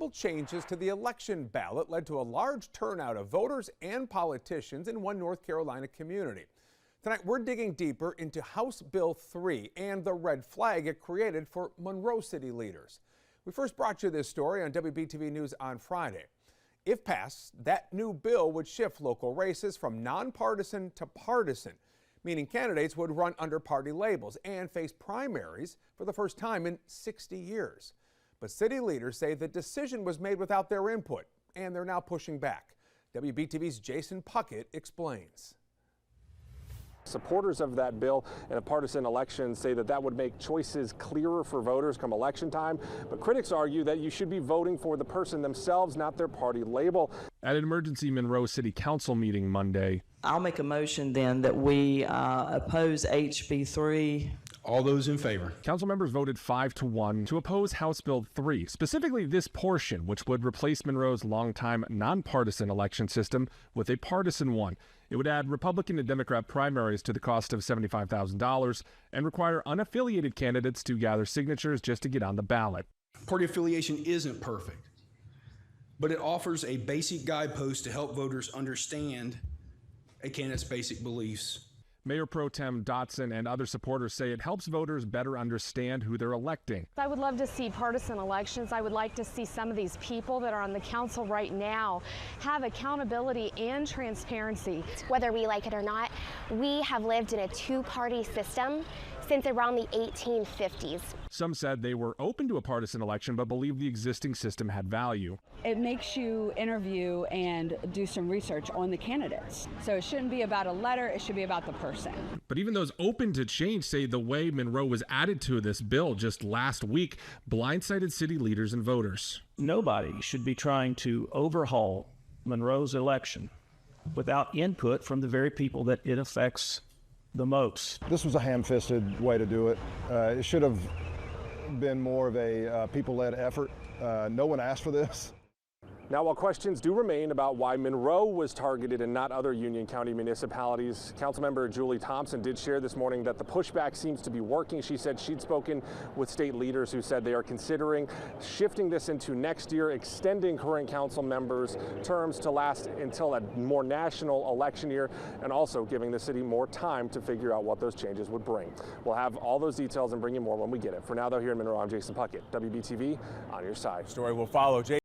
simple changes to the election ballot led to a large turnout of voters and politicians in one North Carolina community. Tonight, we're digging deeper into House Bill 3 and the red flag it created for Monroe City leaders. We first brought you this story on WBTV News on Friday. If passed, that new bill would shift local races from nonpartisan to partisan, meaning candidates would run under party labels and face primaries for the first time in 60 years. But city leaders say the decision was made without their input, and they're now pushing back. WBTV's Jason Puckett explains. Supporters of that bill in a partisan election say that would make choices clearer for voters come election time. But critics argue that you should be voting for the person themselves, not their party label. At an emergency Monroe City Council meeting Monday, I'll make a motion then that we oppose HB 3. All those in favor? Council members voted 5-1 to oppose House Bill 3, specifically this portion, which would replace Monroe's longtime nonpartisan election system with a partisan one. It would add Republican and Democrat primaries to the cost of $75,000 and require unaffiliated candidates to gather signatures just to get on the ballot. Party affiliation isn't perfect, but it offers a basic guidepost to help voters understand a candidate's basic beliefs. Mayor Pro Tem Dotson and other supporters say it helps voters better understand who they're electing. I would love to see partisan elections. I would like to see some of these people that are on the council right now have accountability and transparency. Whether we like it or not, we have lived in a two-party system since around the 1850s. Some said they were open to a partisan election but believed the existing system had value. It makes you interview and do some research on the candidates. So it shouldn't be about a letter, it should be about the person. But even those open to change say the way Monroe was added to this bill just last week blindsided city leaders and voters. Nobody should be trying to overhaul Monroe's election without input from the very people that it affects the most. This was a ham-fisted way to do it. It should have been more of a people-led effort. No one asked for this. Now, while questions do remain about why Monroe was targeted and not other Union County municipalities, Councilmember Julie Thompson did share this morning that the pushback seems to be working. She said she'd spoken with state leaders who said they are considering shifting this into next year, extending current council members' terms to last until a more national election year, and also giving the city more time to figure out what those changes would bring. We'll have all those details and bring you more when we get it. For now, though, here in Monroe, I'm Jason Puckett, WBTV, on your side. Story will follow.